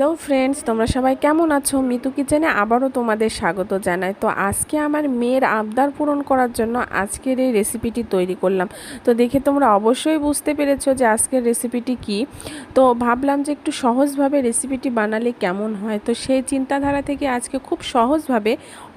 Hello friends, তোমরা সবাই কেমন আছো? মিতু কিচেনে আবারও তোমাদের স্বাগত জানাই। তো আজকে আমার মেয়ের আবদার পূরণ করার জন্য আজকের এই রেসিপিটি তৈরি করলাম। তো দেখে তোমরা অবশ্যই বুঝতে পেরেছো যে আজকের রেসিপিটি কি। তো ভাবলাম যে একটু সহজভাবে রেসিপিটি বানালে কেমন হয়। তো সেই চিন্তাধারা থেকে আজকে খুব সহজভাবে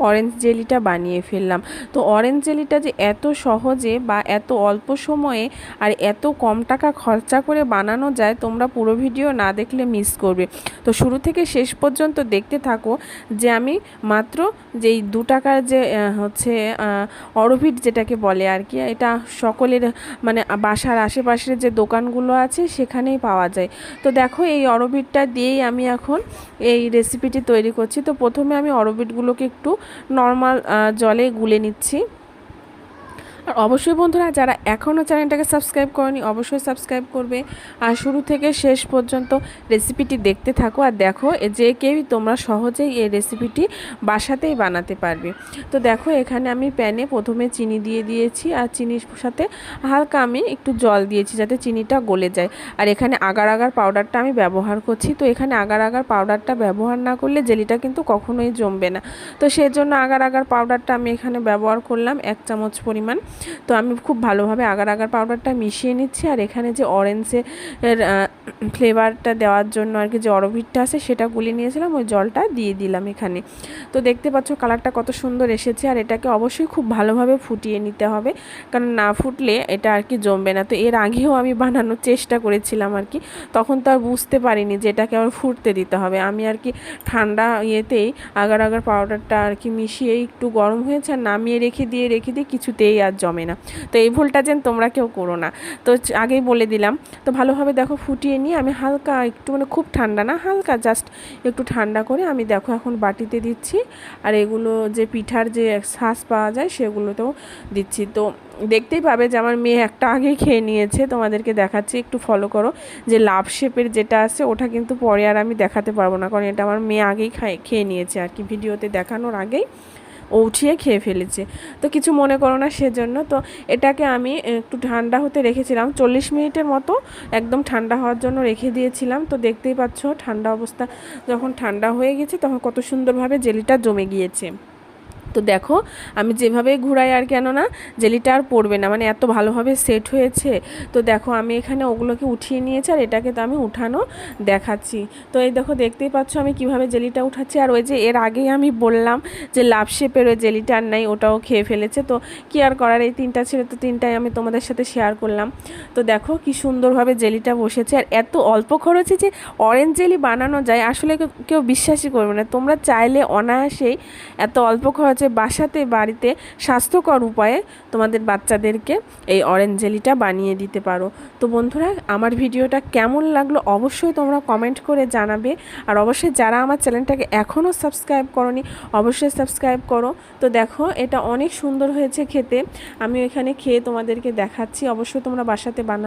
অরেঞ্জ জেলিটা বানিয়ে ফেললাম। তো অরেঞ্জ জেলিটা যে এত সহজে বা এত অল্প সময়ে আর এত কম টাকা খরচা করে বানানো যায়, তোমরা পুরো ভিডিও না দেখলে মিস করবে। তো শুরু থেকে শেষ পর্যন্ত দেখতে থাকো যে আমি মাত্র যেই 2 টাকার যে হচ্ছে অরবিট যেটাকে বলে আর কি, এটা সকলের মানে বাসার আশেপাশের যে দোকানগুলো আছে সেখানেই পাওয়া যায়। তো দেখো এই অরবিটটা দিয়েই আমি এখন এই রেসিপিটি তৈরি করছি। তো প্রথমে আমি অরবিটগুলোকে একটু নর্মাল জলে গুলে নিচ্ছি। আর অবশ্যই বন্ধুরা, যারা এখনও চ্যানেলটাকে সাবস্ক্রাইব করনি অবশ্যই সাবস্ক্রাইব করবে আর শুরু থেকে শেষ পর্যন্ত রেসিপিটি দেখতে থাকো। আর দেখো যে কেউই তোমরা সহজেই এই রেসিপিটি বাসাতেই বানাতে পারবে। তো দেখো এখানে আমি প্যানে প্রথমে চিনি দিয়ে দিয়েছি আর চিনির সাথে হালকা আমি একটু জল দিয়েছি যাতে চিনিটা গলে যায়। আর এখানে আগার আগার পাউডারটা আমি ব্যবহার করছি। তো এখানে আগার আগার পাউডারটা ব্যবহার না করলে জেলিটা কিন্তু কখনোই জমবে না। তো সেজন্য আগার আগার পাউডারটা আমি এখানে ব্যবহার করলাম 1 চামচ পরিমাণ। তো আমি খুব ভালোভাবে আগার আগার পাউডারটা মিশিয়ে নিচ্ছি। আর এখানে যে অরেঞ্জের ফ্লেভারটা দেওয়ার জন্য আর কি যে অরবিটটা আছে সেটা গুলে নিয়েছিলাম, ওই জলটা দিয়ে দিলাম এখানে। তো দেখতে পাচ্ছ কালারটা কত সুন্দর এসেছে। আর এটাকে অবশ্যই খুব ভালোভাবে ফুটিয়ে নিতে হবে, কারণ না ফুটলে এটা আর কি জমবে না। তো এর আগেও আমি বানানোর চেষ্টা করেছিলাম আর কি, তখন তো আর বুঝতে পারিনি যে এটাকে আবার ফুটতে দিতে হবে। আমি আর কি ঠান্ডা ইয়েতেই আগার আগার পাউডারটা আর কি মিশিয়ে একটু গরম হয়েছে আর নামিয়ে রেখে দিয়ে কিছুতেই আর জমে না। তো এই ভুলটা যেন তোমরা কেউ করো না, তো আগেই বলে দিলাম। তো ভালোভাবে দেখো ফুটিয়ে নিয়ে আমি হালকা একটু মানে খুব ঠান্ডা না, হালকা জাস্ট একটু ঠান্ডা করে আমি দেখো এখন বাটিতে দিচ্ছি। আর এগুলো যে পিঠার যে শাঁস পাওয়া যায় সেগুলোতেও দিচ্ছি। তো দেখতেই পাবে যে আমার মেয়ে একটা আগেই খেয়ে নিয়েছে। তোমাদেরকে দেখাচ্ছি, একটু ফলো করো। যে লাভ শেপের যেটা আছে ওটা কিন্তু পরে আর আমি দেখাতে পারবো না, কারণ এটা আমার মেয়ে আগেই খেয়ে নিয়েছে আর কি, ভিডিওতে দেখানোর আগেই ও উঠিয়ে খেয়ে ফেলেছে। তো কিছু মনে করো না সেজন্য। তো এটাকে আমি একটু ঠান্ডা হতে রেখেছিলাম 40 মিনিটের মতো, একদম ঠান্ডা হওয়ার জন্য রেখে দিয়েছিলাম। তো দেখতেই পাচ্ছ ঠান্ডা অবস্থা যখন ঠান্ডা হয়ে গেছে তখন কত সুন্দরভাবে জেলিটা জমে গিয়েছে। তো দেখো আমি যেভাবে ঘুরাই আর কেন না জেলিটা আর পড়বে না, মানে এত ভালোভাবে সেট হয়েছে। তো দেখো আমি এখানে ওগুলোকে উঠিয়ে নিয়েছি আর এটাকে তো আমি উঠানো দেখাচ্ছি। তো এই দেখো দেখতেই পাচ্ছ আমি কিভাবে জেলিটা উঠাচ্ছি। আর ওই যে এর আগেই আমি বললাম যে লাভ শেপের ওই জেলিটা আর নাই, ওটাও খেয়ে ফেলেছে। তো কি আর করার, এই 3টা ছিল তো 3টাই আমি তোমাদের সাথে শেয়ার করলাম। তো দেখো কি সুন্দরভাবে জেলিটা বসেছে। আর এত অল্প খরচে যে অরেঞ্জ জেলি বানানো যায় আসলে কেউ বিশ্বাসই করবে না। তোমরা চাইলে অনায়াসেই এত অল্প খরচে বাসাতে বাড়িতে স্বাস্থ্যকর উপায়ে তোমাদের বাচ্চাদেরকে এই অরেঞ্জ জেলিটা বানিয়ে দিতে পারো। তো বন্ধুরা, আমার ভিডিওটা কেমন লাগলো অবশ্যই তোমরা কমেন্ট করে জানাবে। আর অবশ্যই যারা আমার চ্যানেলটাকে এখনও সাবস্ক্রাইব করোনি অবশ্যই সাবস্ক্রাইব করো। তো দেখো এটা অনেক সুন্দর হয়েছে খেতে, আমি এখানে খেয়ে তোমাদেরকে দেখাচ্ছি। অবশ্যই তোমরা বাসাতে বানাবে।